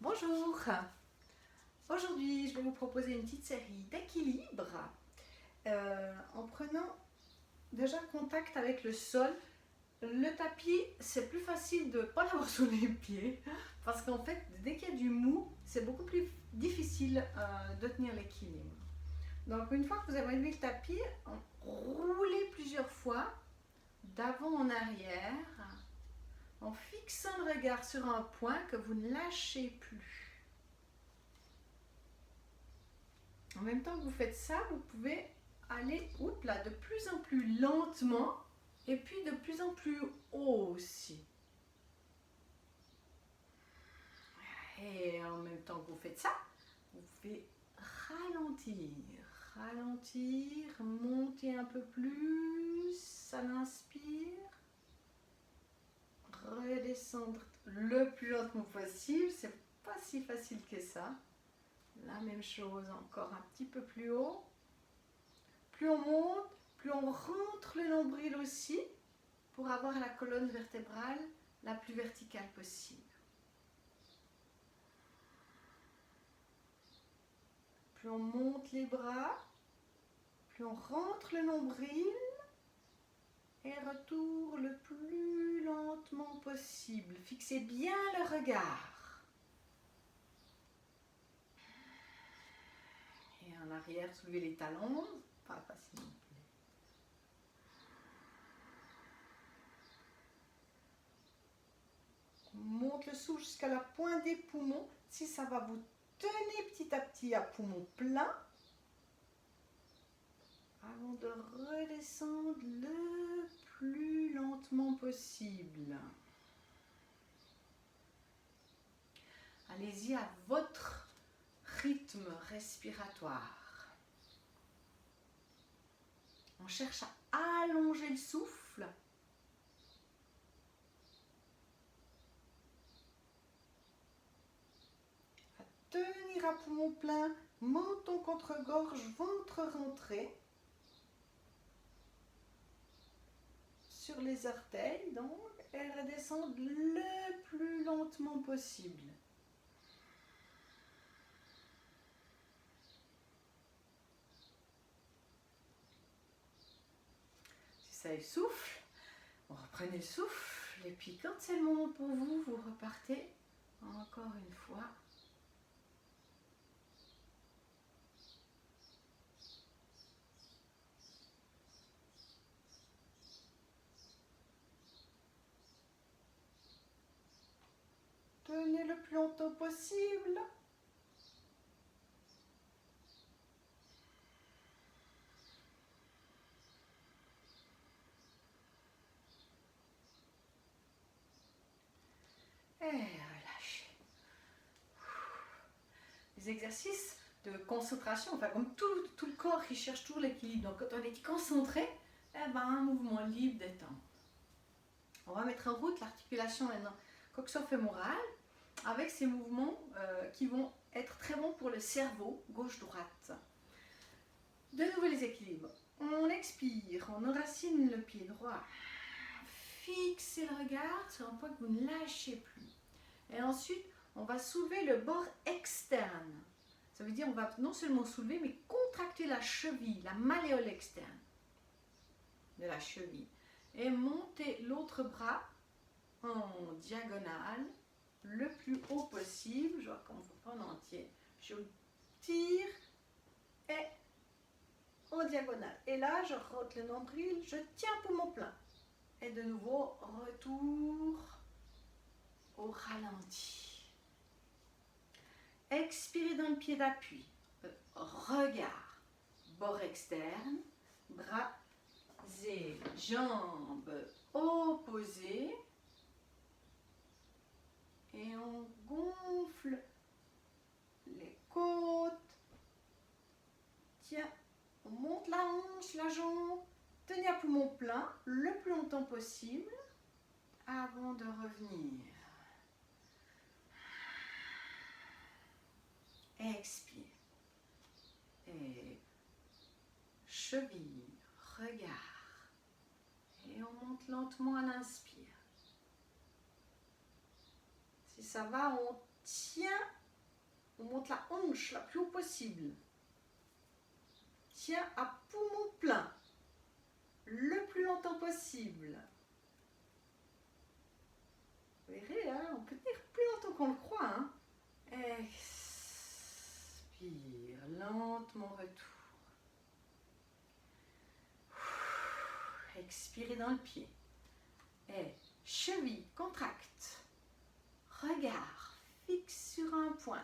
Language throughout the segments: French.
Bonjour, aujourd'hui je vais vous proposer une petite série d'équilibre en prenant déjà contact avec le sol. Le tapis, c'est plus facile de ne pas l'avoir sous les pieds parce qu'en fait, dès qu'il y a du mou, c'est beaucoup plus difficile de tenir l'équilibre. Donc une fois que vous avez levé le tapis, roulez plusieurs fois d'avant en arrière en fixant le regard sur un point que vous ne lâchez plus. En même temps que vous faites ça, vous pouvez aller de plus en plus lentement et puis de plus en plus haut aussi. Et en même temps que vous faites ça, vous pouvez ralentir, monter un peu plus à l'inspire, redescendre le plus lentement possible, c'est pas si facile que ça. La même chose encore un petit peu plus haut. Plus on monte, plus on rentre le nombril aussi pour avoir la colonne vertébrale la plus verticale possible. Plus on monte les bras, plus on rentre le nombril et retour le plus lentement possible. Fixez bien le regard. Et en arrière, soulevez les talons, pas facile non plus. Monte le souffle jusqu'à la pointe des poumons. Si ça va, vous tenez petit à petit à poumon plein avant de redescendre le plus lentement possible. Allez-y à votre rythme respiratoire. On cherche à allonger le souffle. À tenir à poumon plein, menton contre gorge, ventre rentré. Sur les orteils, donc, et redescendre le plus lentement possible. Si ça essouffle, vous reprenez le souffle, et puis quand c'est le moment pour vous, vous repartez encore une fois. Tenez le plus longtemps possible. Et relâchez. Les exercices de concentration, enfin comme tout le corps qui cherche toujours l'équilibre. Donc quand on est concentré, un mouvement libre détente. On va mettre en route l'articulation maintenant coxo-fémorale avec ces mouvements qui vont être très bons pour le cerveau, gauche-droite. De nouveau les équilibres. On expire, on enracine le pied droit. Fixez le regard sur un point que vous ne lâchez plus. Et ensuite, on va soulever le bord externe. Ça veut dire qu'on va non seulement soulever, mais contracter la cheville, la malléole externe de la cheville. Et monter l'autre bras en diagonale, le plus haut possible. Je vois qu'on ne fait pas en entier. Je tire et en diagonale. Et là, je rentre le nombril, je tiens poumon plein. Et de nouveau, retour au ralenti. Expirez dans le pied d'appui. Regard, bord externe, bras et jambes opposées. Et on gonfle les côtes. Tiens, on monte la hanche, la jambe. Tenez à poumon plein le plus longtemps possible avant de revenir. Expire. Et cheville, regard. Et on monte lentement à l'inspire. Si ça va, on Tiens, on monte la hanche la plus haut possible. Tiens à poumon plein, le plus longtemps possible. Vous verrez, hein, on peut tenir plus longtemps qu'on le croit. Hein. Expire, lentement retour. Expirez dans le pied. Et cheville contracte. Regard fixe sur un point.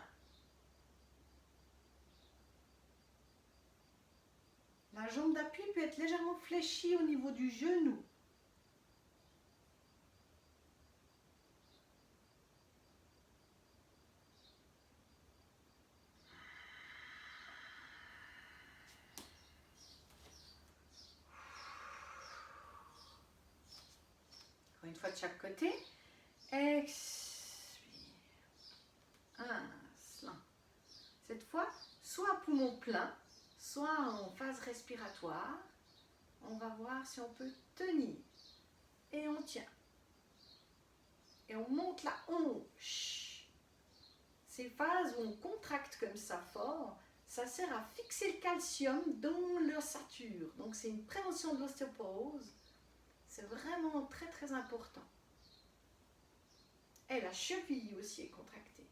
La jambe d'appui peut être légèrement fléchie au niveau du genou. Une fois de chaque côté. Expire. Inspire. Cette fois, soit à poumon plein, soit en phase respiratoire. On va voir si on peut tenir. Et on tient. Et on monte la hanche. Ces phases où on contracte comme ça fort, ça sert à fixer le calcium dans l'ossature. Donc c'est une prévention de l'ostéoporose. C'est vraiment très très important. Et la cheville aussi est contractée.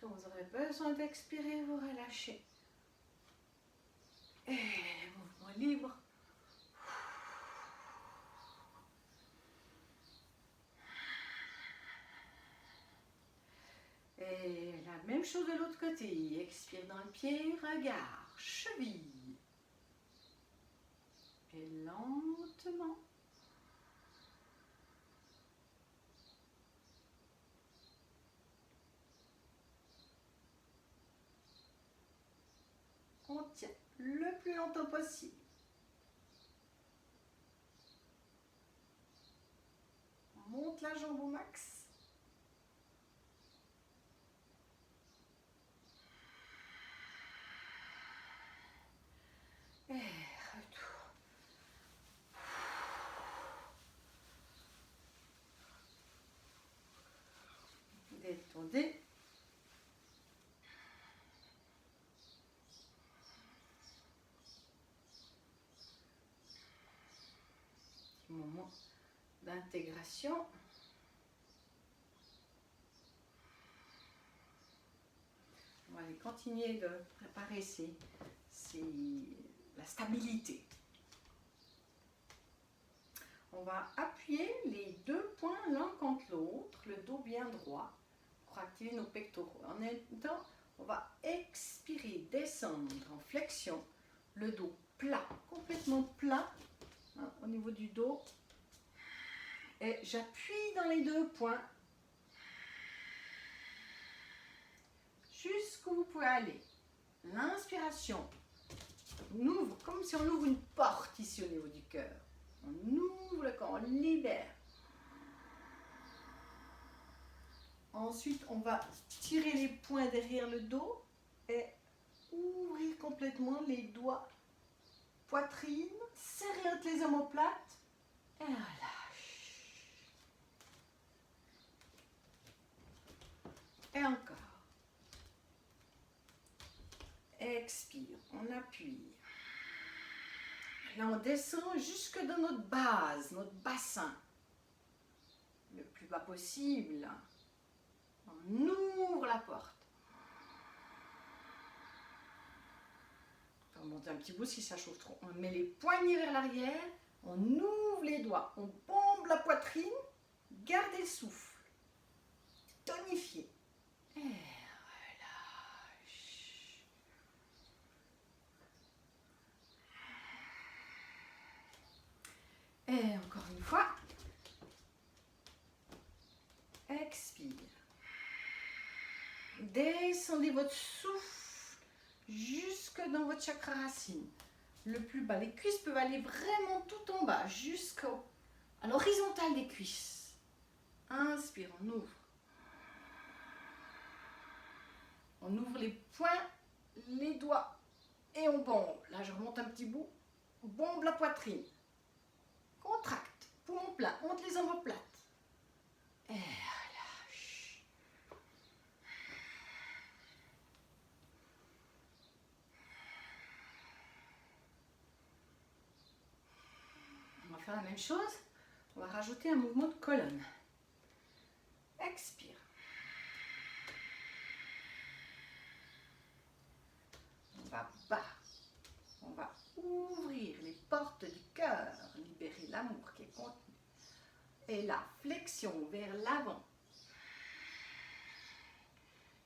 Quand vous aurez besoin d'expirer, vous relâchez. Et mouvement libre. Et la même chose de l'autre côté. Expire dans le pied, regard, cheville. Et lentement. On tient le plus longtemps possible. On monte la jambe au max. Et retour. Détendez. Petit moment d'intégration. On va aller continuer de préparer la stabilité. On va appuyer les deux poings l'un contre l'autre, le dos bien droit, pour activer nos pectoraux. En même temps, on va expirer, descendre en flexion, le dos plat, complètement plat, hein, au niveau du dos. Et j'appuie dans les deux poings, jusqu'où vous pouvez aller. L'inspiration, on ouvre, comme si on ouvre une porte ici au niveau du cœur. On ouvre le corps, on libère. Ensuite, on va tirer les poings derrière le dos et ouvrir complètement les doigts, poitrine, serrer entre les omoplates et relâche. Et encore. Expire, on appuie. Là, on descend jusque dans notre base, notre bassin. Le plus bas possible. On ouvre la porte. On va monter un petit bout si ça chauffe trop. On met les poignets vers l'arrière. On ouvre les doigts. On bombe la poitrine. Gardez le souffle. Tonifiez. Et relâche. Et encore une fois. Expire. Descendez votre souffle jusque dans votre chakra racine. Le plus bas. Les cuisses peuvent aller vraiment tout en bas, jusqu'à l'horizontale des cuisses. Inspire, on ouvre. On ouvre les poings, les doigts et on bombe. Là, je remonte un petit bout. On bombe la poitrine. Contracte. Poumon plein. Monte les omoplates. Et faire la même chose. On va rajouter un mouvement de colonne. Expire. On va bas. On va ouvrir les portes du cœur, libérer l'amour qui est contenu. Et la flexion vers l'avant.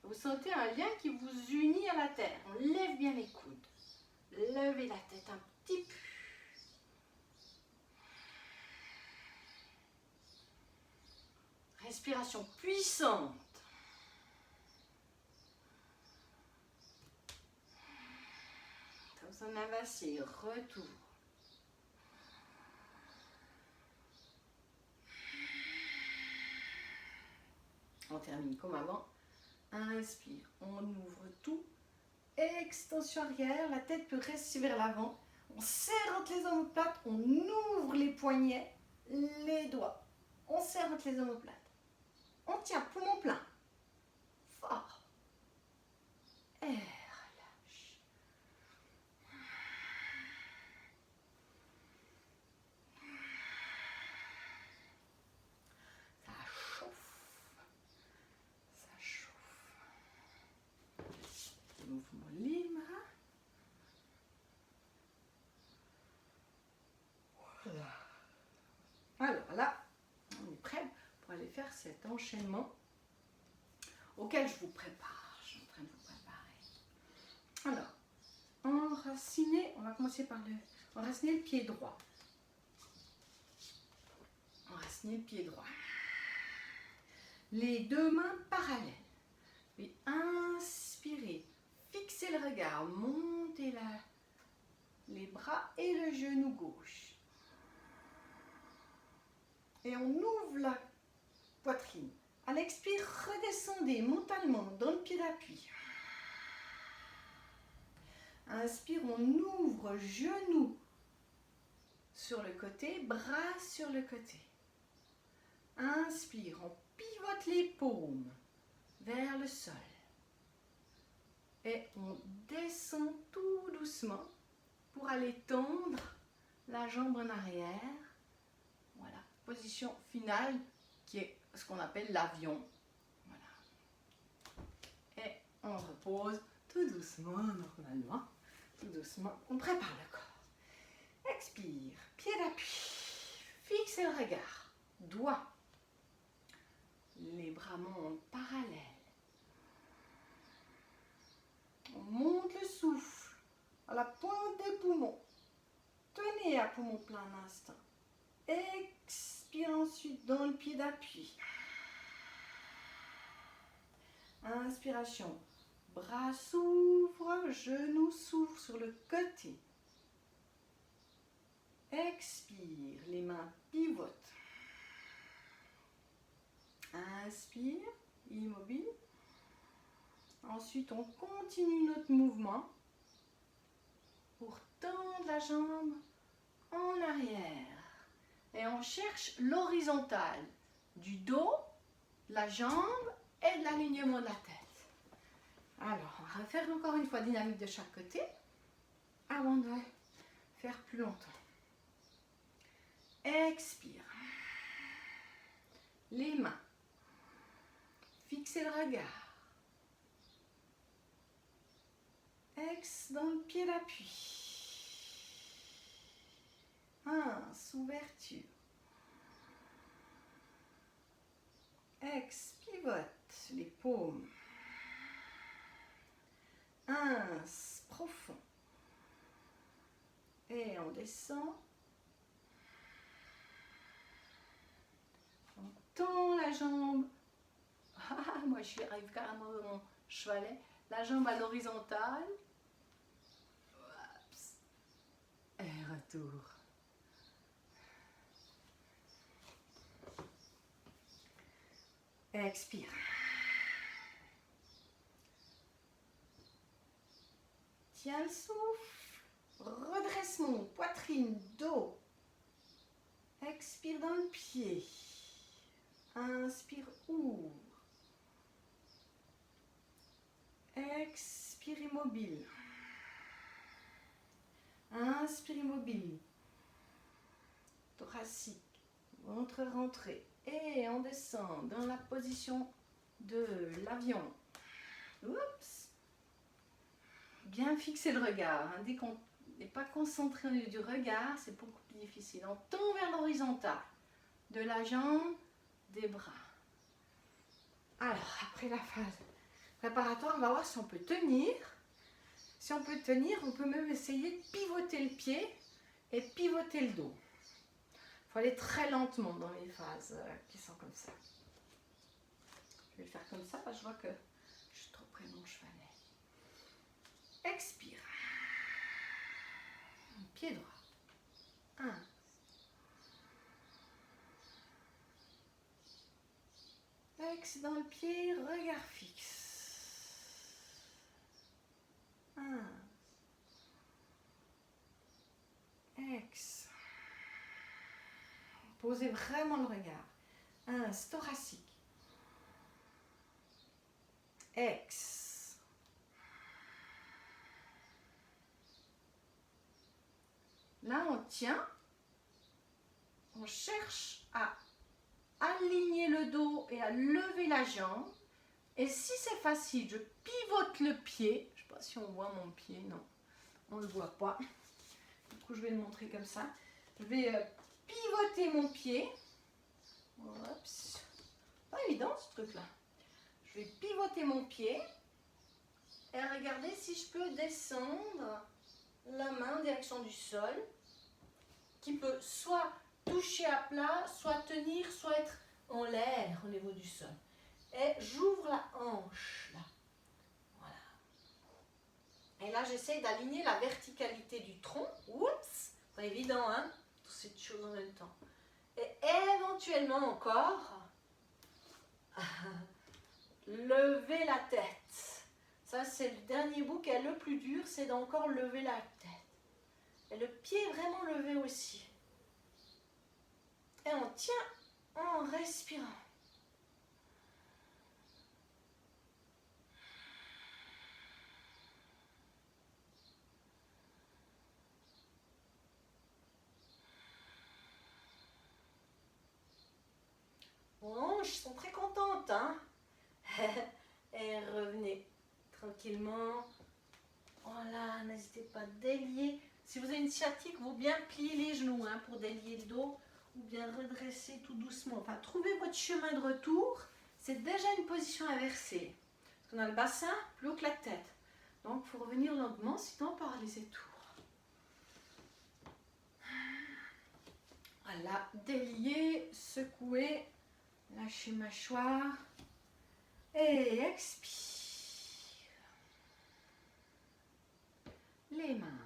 Vous sentez un lien qui vous unit à la terre. On lève bien les coudes. Levez la tête un petit peu. Respiration puissante. Comme un avancée, retour. On termine comme avant. Inspire, on ouvre tout. Extension arrière, la tête peut rester vers l'avant. On serre entre les omoplates, on ouvre les poignets, les doigts. On serre entre les omoplates. On tient poumon plein. Fort. Et relâche. Ça chauffe. Ça chauffe. Mouvement libre. Voilà. Alors là, on est prêt pour aller faire cet enchaînement auquel je vous prépare. Je suis en train de vous préparer. Alors, enraciner, on va commencer par enraciner le pied droit. Enraciner le pied droit. Les deux mains parallèles. Puis inspirez, fixez le regard, montez les bras et le genou gauche. Et on ouvre la poitrine. À l'expire, redescendez mentalement dans le pied d'appui. Inspire, on ouvre genou sur le côté, bras sur le côté. Inspire, on pivote les paumes vers le sol. Et on descend tout doucement pour aller tendre la jambe en arrière. Voilà, position finale qui est ce qu'on appelle l'avion. Voilà. Et on repose tout doucement, normalement. Tout doucement, on prépare le corps. Expire, pied d'appui. Fixez le regard. Doigts. Les bras montent parallèles. On monte le souffle à la pointe des poumons. Tenez à poumon plein un instant. Expire ensuite dans le pied d'appui. Inspiration. Bras s'ouvrent, genoux s'ouvrent sur le côté. Expire, les mains pivotent. Inspire, immobile. Ensuite, on continue notre mouvement pour tendre la jambe en arrière. Et on cherche l'horizontale du dos, de la jambe et de l'alignement de la tête. Alors, on va faire encore une fois dynamique de chaque côté avant de faire plus longtemps. Expire. Les mains. Fixez le regard. Ex dans le pied d'appui. Ouverture. Ex, pivote les paumes. Profond. Et on descend. On tend la jambe. Moi je arrive carrément dans mon chevalet. La jambe à l'horizontale. Et retour. Expire. Tiens le souffle. Redressement, poitrine, dos. Expire dans le pied. Inspire, ouvre. Expire immobile. Inspire immobile. thoracique, ventre rentré. Et on descend dans la position de l'avion. Oups. Bien fixer le regard. Hein. Dès qu'on n'est pas concentré au niveau du regard, c'est beaucoup plus difficile. On tombe vers l'horizontale. De la jambe, des bras. Alors, après la phase préparatoire, on va voir si on peut tenir. Si on peut tenir, on peut même essayer de pivoter le pied et pivoter le dos. Il faut aller très lentement dans les phases qui sont comme ça. Je vais le faire comme ça parce que je vois que je suis trop près de mon chevalet. Expire. Pied droit. 1. Ex dans le pied, regard fixe. 1. Ex. Posez vraiment le regard. 1. Thoracique. Ex. Là, on tient. On cherche à aligner le dos et à lever la jambe. Et si c'est facile, je pivote le pied. Je ne sais pas si on voit mon pied, non. On ne le voit pas. Du coup, je vais le montrer comme ça. Je vais pivoter mon pied. Oups. Pas évident ce truc-là. Je vais pivoter mon pied. Et regardez si je peux descendre la main en direction du sol. Qui peut soit toucher à plat, soit tenir, soit être en l'air au niveau du sol. Et j'ouvre la hanche, là. Voilà. Et là, j'essaie d'aligner la verticalité du tronc. Oups, pas évident, hein, toutes ces choses en même temps. Et éventuellement encore, lever la tête. Ça, c'est le dernier bout qui est le plus dur, c'est d'encore lever la tête. Et le pied est vraiment levé aussi. Et on tient en respirant. Vos hanches sont très contentes, hein? Et revenez tranquillement. Voilà, n'hésitez pas à délier. Si vous avez une sciatique, vous bien plier les genoux hein, pour délier le dos ou bien redresser tout doucement. Enfin, trouvez votre chemin de retour. C'est déjà une position inversée. Parce qu'on a le bassin plus haut que la tête. Donc, il faut revenir lentement, sinon on paralyser tout. Voilà, délier, secouer, lâchez mâchoire et expire. Les mains.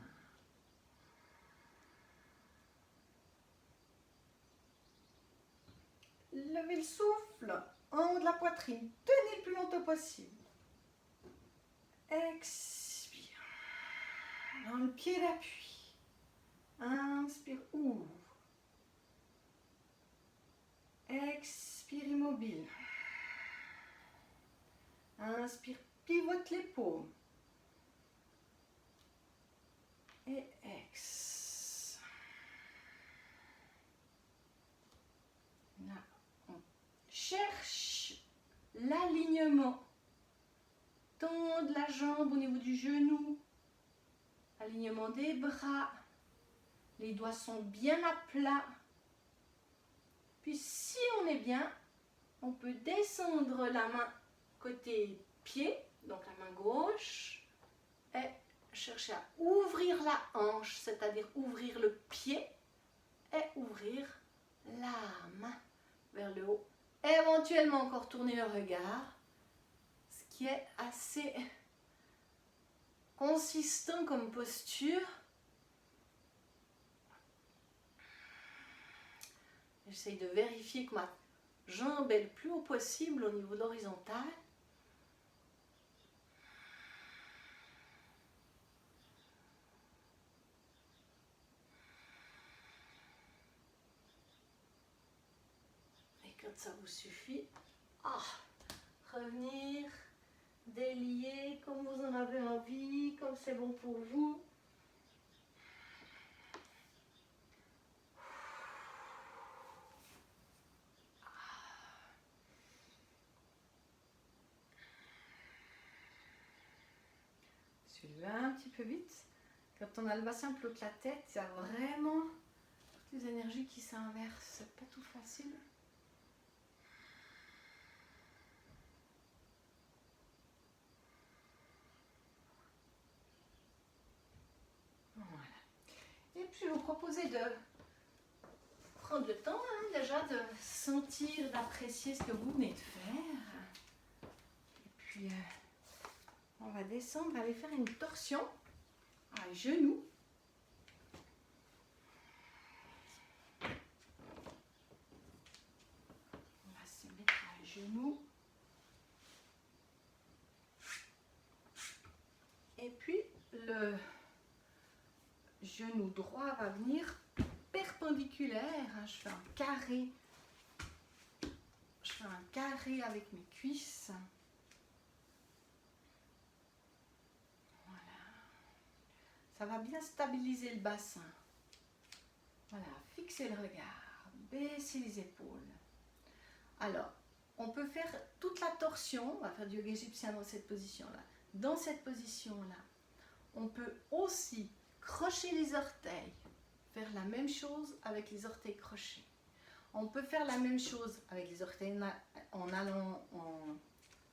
Levez le souffle en haut de la poitrine. Tenez le plus longtemps possible. Expire. Dans le pied d'appui. Inspire, ouvre. Expire immobile. Inspire, pivote les paumes. Et ex. Là, on cherche l'alignement. Tendre la jambe au niveau du genou. Alignement des bras. Les doigts sont bien à plat. Puis si on est bien, on peut descendre la main côté pied, donc la main gauche, et chercher à ouvrir la hanche, c'est-à-dire ouvrir le pied et ouvrir la main vers le haut. Éventuellement encore tourner le regard, ce qui est assez consistant comme posture. J'essaye de vérifier que ma jambe est le plus haut possible au niveau de l'horizontale. Et quand ça vous suffit, revenir, délier comme vous en avez envie, comme c'est bon pour vous. Je vais un petit peu vite. Quand on a le bassin plus haut que la tête, il y a vraiment toutes les énergies qui s'inversent. C'est pas tout facile. Voilà. Et puis, je vais vous proposer de prendre le temps déjà de sentir, d'apprécier ce que vous venez de faire. Et puis, on va descendre, aller faire une torsion à genoux. On va se mettre à genoux. Et puis, le genou droit va venir perpendiculaire. Je fais un carré. Je fais un carré avec mes cuisses. Voilà. Ça va bien stabiliser le bassin. Voilà, fixez le regard, baissez les épaules. Alors, on peut faire toute la torsion, on va faire du yoga égyptien dans cette position-là. Dans cette position-là, on peut aussi crocher les orteils, faire la même chose avec les orteils crochés. On peut faire la même chose avec les orteils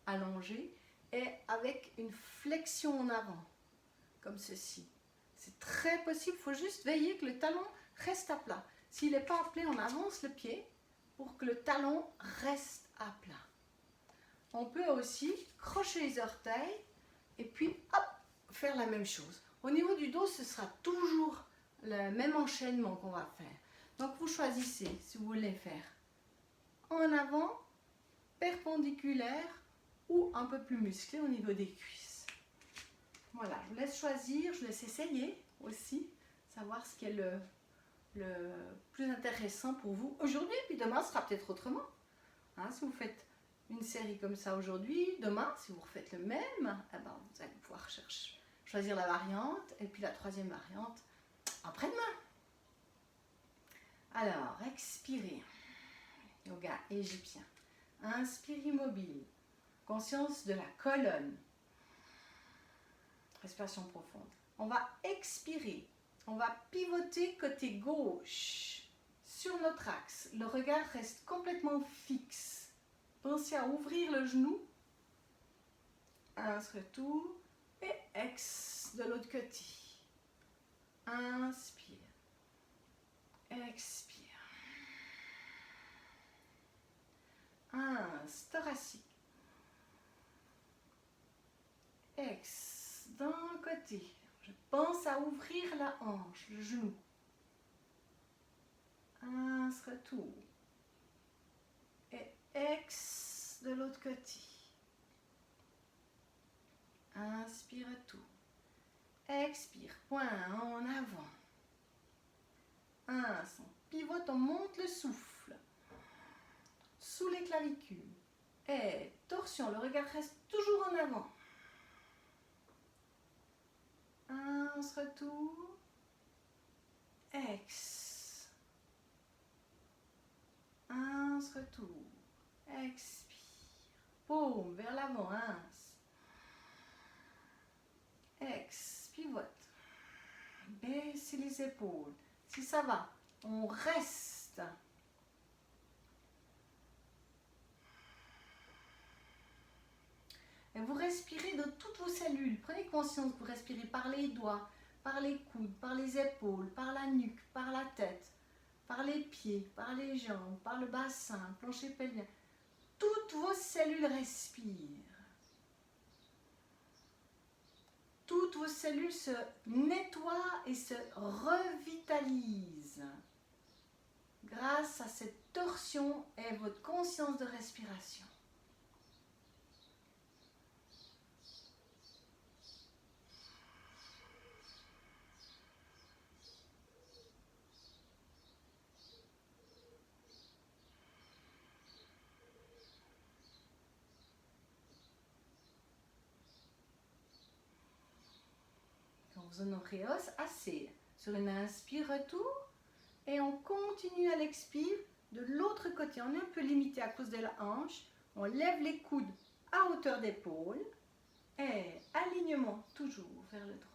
allongés et avec une flexion en avant, comme ceci. C'est très possible, il faut juste veiller que le talon reste à plat. S'il n'est pas à plat, on avance le pied pour que le talon reste à plat. On peut aussi crocher les orteils et puis hop, faire la même chose. Au niveau du dos, ce sera toujours le même enchaînement qu'on va faire. Donc vous choisissez si vous voulez faire en avant, perpendiculaire ou un peu plus musclé au niveau des cuisses. Voilà, je vous laisse choisir, je vous laisse essayer aussi, savoir ce qui est le plus intéressant pour vous aujourd'hui, puis demain sera peut-être autrement. Si vous faites une série comme ça aujourd'hui, demain, si vous refaites le même, eh ben, vous allez pouvoir choisir la variante, et puis la troisième variante après-demain. Alors, expirez. Yoga égyptien. Inspire immobile. Conscience de la colonne. Respiration profonde. On va expirer. On va pivoter côté gauche sur notre axe. Le regard reste complètement fixe. Pensez à ouvrir le genou. Retour. Et ex de l'autre côté. Inspire. Expire. Thoracique. Ex d'un côté. Je pense à ouvrir la hanche, le genou. Retour. Et ex de l'autre côté. Inspire tout. Expire, point en avant. On pivote, on monte le souffle. Sous les clavicules. Et torsion, le regard reste toujours en avant. On se retourne. Ex. On se retourne. Expire. Paume vers l'avant. Ex. Pivote. Baissez les épaules. Si ça va, on reste. Et vous respirez de toutes vos cellules. Prenez conscience que vous respirez par les doigts, par les coudes, par les épaules, par la nuque, par la tête, par les pieds, par les jambes, par le bassin, le plancher pelvien. Toutes vos cellules respirent. Toutes vos cellules se nettoient et se revitalisent grâce à cette torsion et votre conscience de respiration. Zone oréos, assez. Sur une inspire, retour. Et on continue à l'expire de l'autre côté. On est un peu limité à cause de la hanche. On lève les coudes à hauteur d'épaule. Et alignement toujours vers le droit.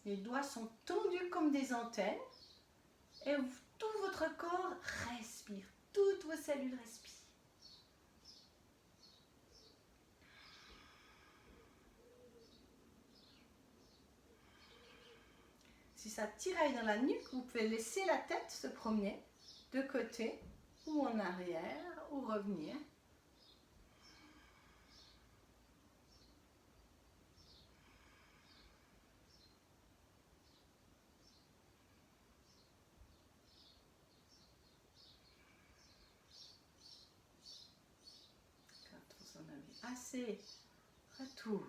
Les doigts sont tendus comme des antennes et tout votre corps respire, toutes vos cellules respirent. Si ça tiraille dans la nuque, vous pouvez laisser la tête se promener de côté ou en arrière ou revenir. Quand vous en avez assez, retour.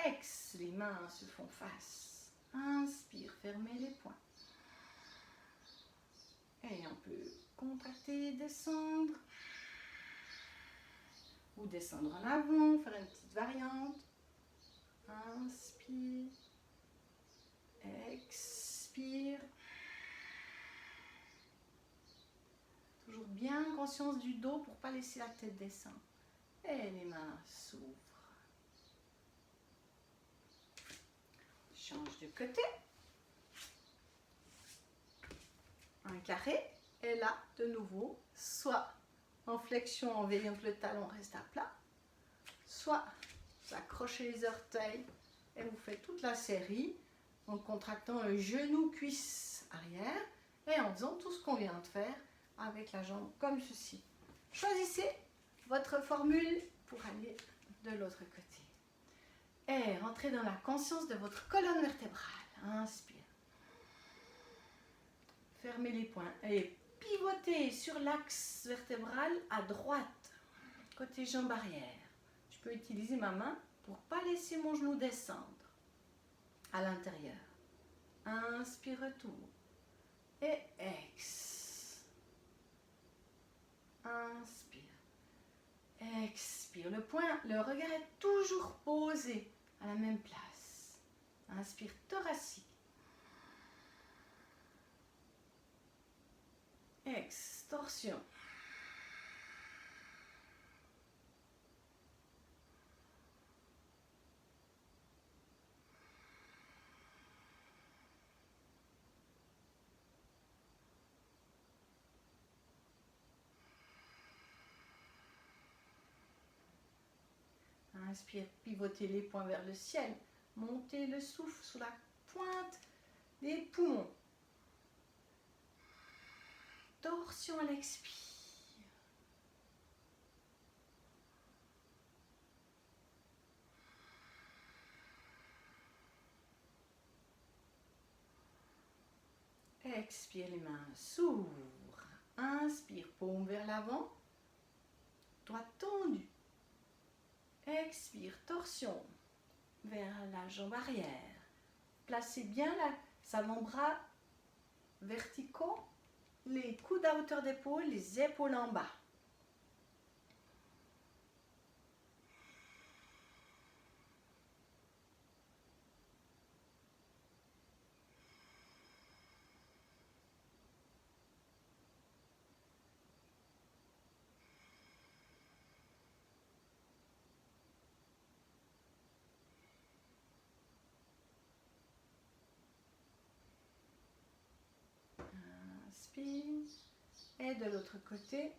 Ex, les mains se font face. Inspire, fermez les poings. Et on peut contracter, descendre. Ou descendre en avant, faire une petite variante. Inspire. Expire. Toujours bien conscience du dos pour ne pas laisser la tête descendre. Et les mains s'ouvrent. Change de côté. Un carré. Et là, de nouveau, soit en flexion en veillant que le talon reste à plat, soit vous accrochez les orteils et vous faites toute la série en contractant le genou, cuisse arrière et en faisant tout ce qu'on vient de faire avec la jambe comme ceci. Choisissez votre formule pour aller de l'autre côté. Et rentrez dans la conscience de votre colonne vertébrale. Inspire. Fermez les poings et pivotez sur l'axe vertébral à droite, côté jambe arrière. Je peux utiliser ma main pour ne pas laisser mon genou descendre à l'intérieur. Inspire, retour. Et ex. Inspire. Expire. Le regard est toujours posé à la même place. Inspire, thoracique. Extorsion. Inspire, pivotez les poings vers le ciel. Montez le souffle sous la pointe des poumons. Torsion à l'expire. Expire, les mains s'ouvrent. Inspire, paume vers l'avant. Doigt tendu. Expire, torsion vers la jambe arrière. Placez bien les avant-bras verticaux, les coudes à hauteur d'épaule, les épaules en bas. Inspire. Et de l'autre côté.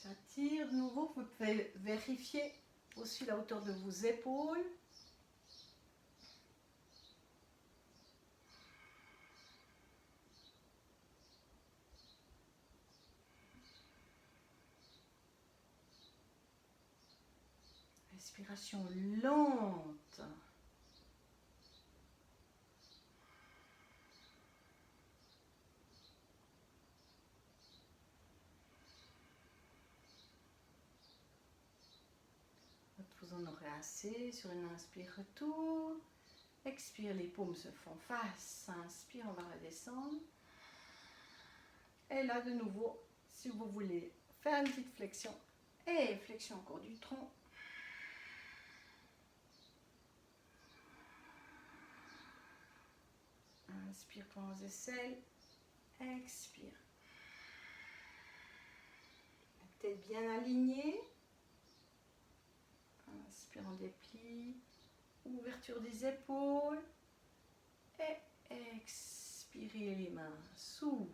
J'attire de nouveau. Vous pouvez vérifier aussi la hauteur de vos épaules. Respiration lente. Vous en aurez assez sur une inspire, retour. Expire, les paumes se font face. Inspire, on va redescendre. Et là, de nouveau, si vous voulez faire une petite flexion. Et flexion encore du tronc. Inspire pour les aisselles. Expire. La tête bien alignée. Inspire, on déplie. Ouverture des épaules. Et expirez, les mains s'ouvrent.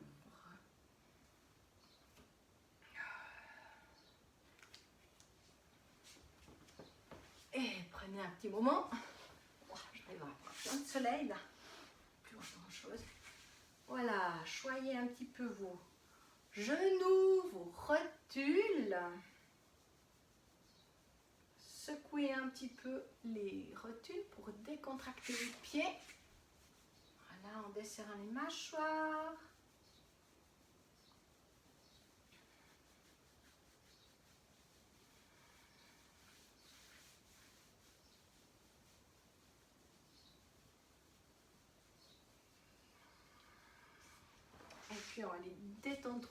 Et prenez un petit moment. J'arrive à avoir plein de soleil là. Plus grand chose. Voilà, choyez un petit peu vos genoux, vos rotules. Secouez un petit peu les rotules pour décontracter les pieds. Voilà, en desserrant les mâchoires. Et puis on va les détendre.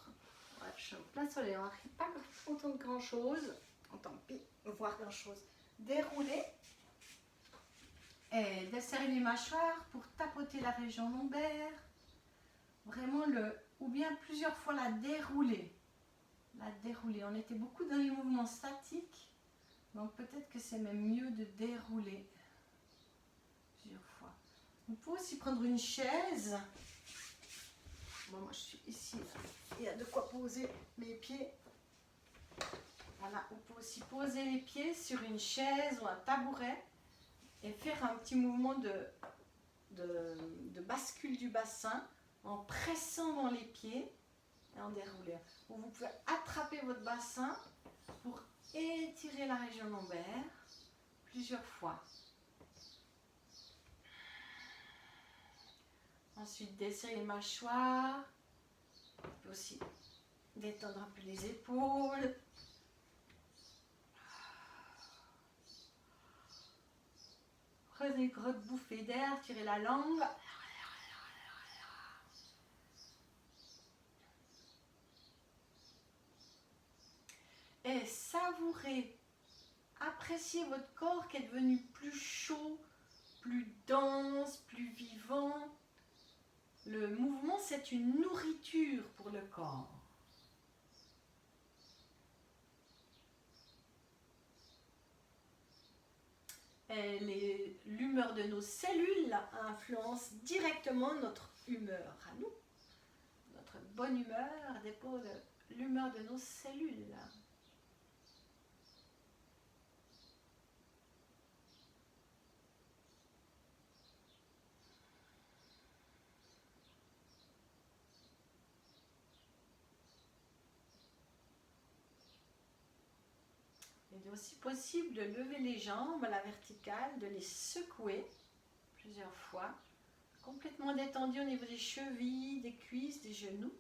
Ouais, je suis en plein soleil, on n'arrive pas à entendre grand chose. Oh, tant pis, voir grand chose. Dérouler. Et desserrer les mâchoires pour tapoter la région lombaire. Vraiment ou bien plusieurs fois la dérouler. La dérouler. On était beaucoup dans les mouvements statiques. Donc peut-être que c'est même mieux de dérouler plusieurs fois. Vous pouvez aussi prendre une chaise. Bon, moi je suis ici. Il y a de quoi poser mes pieds. Voilà, vous pouvez aussi poser les pieds sur une chaise ou un tabouret et faire un petit mouvement de bascule du bassin en pressant dans les pieds et en déroulant. Ou vous pouvez attraper votre bassin pour étirer la région lombaire plusieurs fois. Ensuite, desserrer les mâchoires. Vous pouvez aussi détendre un peu les épaules. Prenez une grosse bouffée d'air, tirez la langue. Et savourez, appréciez votre corps qui est devenu plus chaud, plus dense, plus vivant. Le mouvement, c'est une nourriture pour le corps. Et l'humeur de nos cellules influence directement notre humeur à nous. Notre bonne humeur dépend de l'humeur de nos cellules. Il est aussi possible de lever les jambes à la verticale, de les secouer plusieurs fois, complètement détendues au niveau des chevilles, des cuisses, des genoux.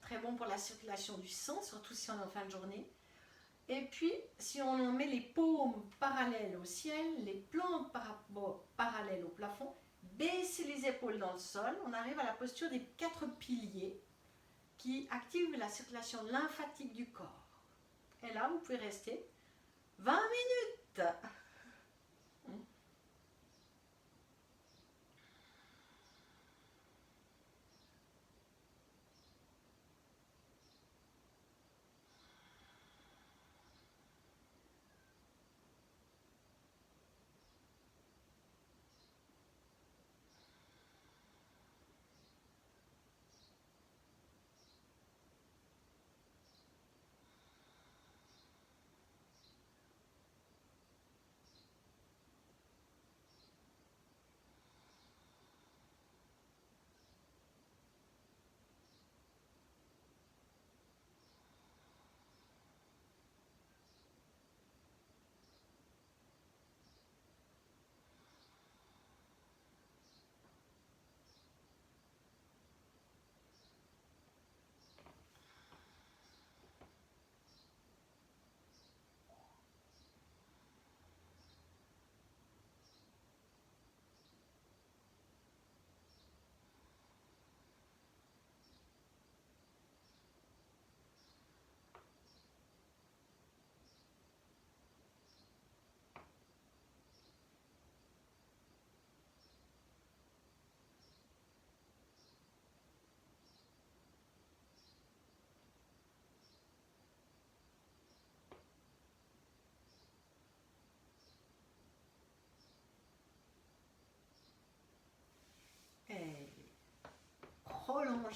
Très bon pour la circulation du sang, surtout si on est en fin de journée. Et puis, si on met les paumes parallèles au ciel, les plantes parallèles au plafond, baissez les épaules dans le sol, on arrive à la posture des 4 piliers qui active la circulation lymphatique du corps. Et là, vous pouvez rester 20 minutes.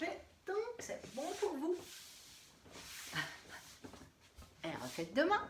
manger, donc c'est bon pour vous. Et refaites demain.